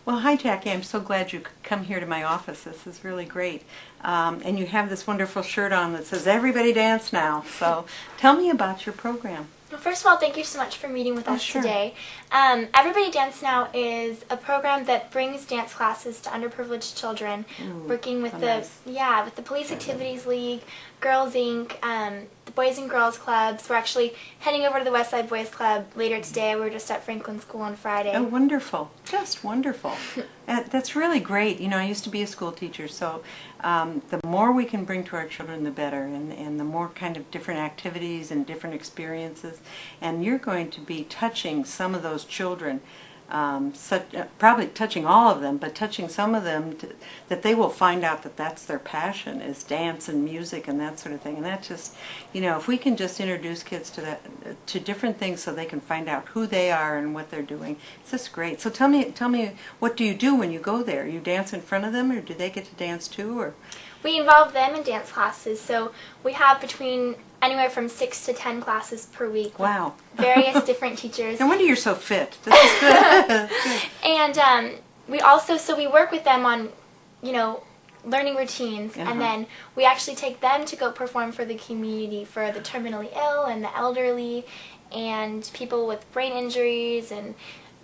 Well, hi, Jackie. I'm so glad you could come here to my office. This is really great. And you have this wonderful shirt on that says, "Everybody Dance Now." So tell me about your program. Well, first of all, thank you so much for meeting with us sure. today. Everybody Dance Now is a program that brings dance classes to underprivileged children, working with with the Police Activities League, Girls Inc., the Boys and Girls Clubs. We're actually heading over to the Westside Boys Club later today. We were just at Franklin School on Friday. Oh, wonderful. Just wonderful. That's really great. You know, I used to be a school teacher, so the more we can bring to our children, the better, and the more kind of different activities and different experiences. And you're going to be touching some of those children, probably touching all of them, but touching some of them that they will find out that that's their passion, is dance and music and that sort of thing. And that just, you know, if we can just introduce kids to that, to different things so they can find out who they are and what they're doing, it's just great. So tell me, what do you do when you go there? You dance in front of them, or do they get to dance too? Or we involve them in dance classes, so we have between anywhere from 6 to 10 classes per week. Wow. Various different teachers. No wonder you're so fit. This is good. And we work with them on, you know, learning routines, and then we actually take them to go perform for the community, for the terminally ill and the elderly and people with brain injuries and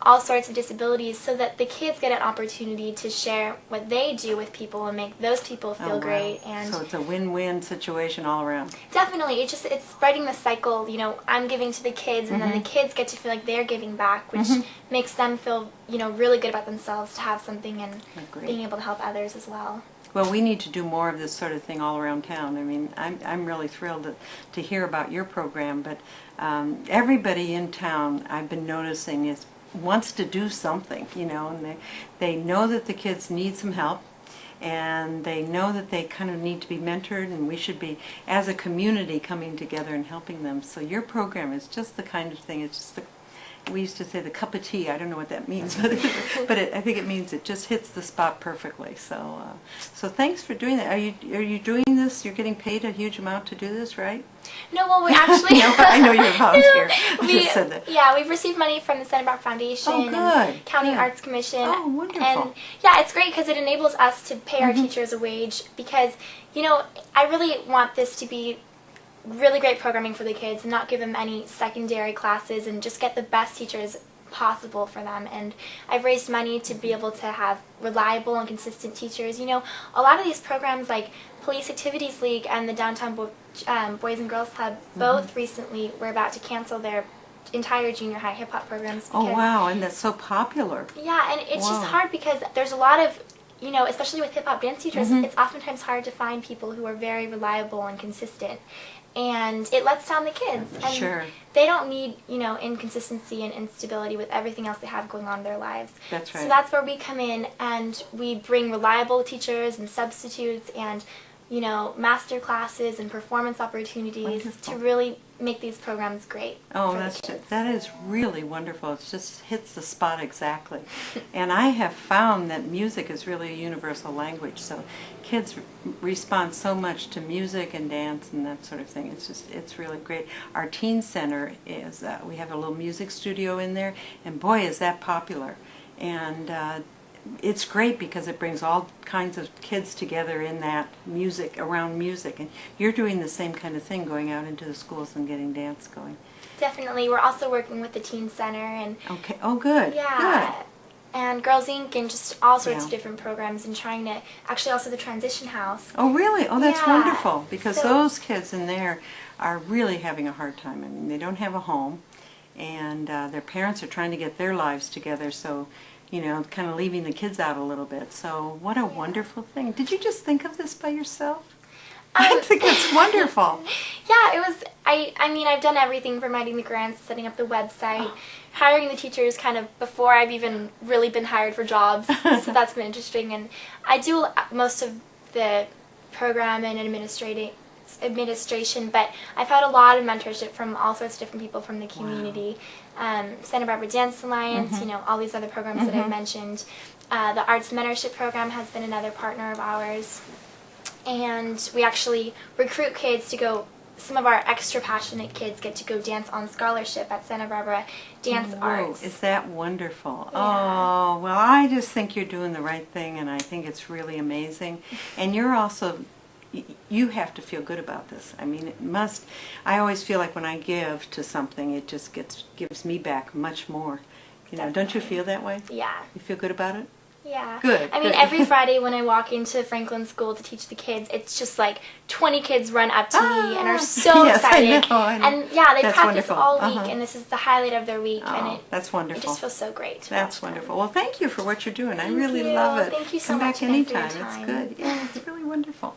all sorts of disabilities, so that the kids get an opportunity to share what they do with people and make those people feel great. And so it's a win-win situation all around. Definitely. It's spreading the cycle. You know, I'm giving to the kids, and then the kids get to feel like they're giving back, which makes them feel, you know, really good about themselves to have something and being able to help others as well. Well, we need to do more of this sort of thing all around town. I mean, I'm really thrilled to hear about your program, but everybody in town, I've been noticing, wants to do something, you know, and they know that the kids need some help, and they know that they kind of need to be mentored, and we should be, as a community, coming together and helping them. So your program is just the kind of thing, it's just we used to say the cup of tea. I don't know what that means, but I think it means it just hits the spot perfectly. So so thanks for doing that. Are you doing this? You're getting paid a huge amount to do this, right? No, well, we actually... No, I know you're a volunteer. I just said that. Yeah, we've received money from the Center Brock Foundation and County Arts Commission. Oh, wonderful. And yeah, it's great because it enables us to pay our teachers a wage, because, you know, I really want this to be really great programming for the kids and not give them any secondary classes, and just get the best teachers possible for them. And I've raised money to be able to have reliable and consistent teachers. You know, a lot of these programs like Police Activities League and the Downtown Boys and Girls Club both recently were about to cancel their entire junior high hip-hop programs. Oh, wow, and that's so popular. Yeah, and it's just hard because there's a lot of, you know, especially with hip-hop dance teachers, it's oftentimes hard to find people who are very reliable and consistent. And it lets down the kids. And they don't need, you know, inconsistency and instability with everything else they have going on in their lives. That's right. So that's where we come in, and we bring reliable teachers and substitutes and, you know, master classes and performance opportunities to really make these programs great. Oh, that is really wonderful. It just hits the spot exactly. And I have found that music is really a universal language, so kids respond so much to music and dance and that sort of thing. It's really great. Our teen center is, we have a little music studio in there, and boy, is that popular. And it's great because it brings all kinds of kids together in that music, around music. And you're doing the same kind of thing, going out into the schools and getting dance going. Definitely. We're also working with the teen center and... Okay. Oh, good. Yeah. Good. And Girls Inc. and just all sorts of different programs, and trying to... Actually, also the Transition House. Oh, really? Oh, that's wonderful. Because those kids in there are really having a hard time. I mean, they don't have a home, and their parents are trying to get their lives together, so... you know, kind of leaving the kids out a little bit. So what a wonderful thing. Did you just think of this by yourself? I think it's wonderful. Yeah, it was, I mean, I've done everything from writing the grants, setting up the website, hiring the teachers kind of before I've even really been hired for jobs. So that's been interesting. And I do most of the program and administration, but I've had a lot of mentorship from all sorts of different people from the community. Santa Barbara Dance Alliance, you know, all these other programs that I've mentioned. The Arts Mentorship Program has been another partner of ours. And we actually recruit kids to go some of our extra passionate kids get to go dance on scholarship at Santa Barbara Dance Arts. Is that wonderful? Yeah. Oh, well, I just think you're doing the right thing, and I think it's really amazing. And you're also, you have to feel good about this. I mean, it must, I always feel like when I give to something, it just gives me back much more. You know, don't you feel that way? Yeah. You feel good about it? Yeah. Good. I mean, every Friday when I walk into Franklin School to teach the kids, it's just like 20 kids run up to me and are so yes, excited. I know. And yeah, they That's practice wonderful. all week, and this is the highlight of their week. And That's wonderful. It just feels so great. That's wonderful. Well, thank you for what you're doing. I really you. love it. Thank you so Come much back again for your anytime. It's time. good. Yeah, it's really wonderful.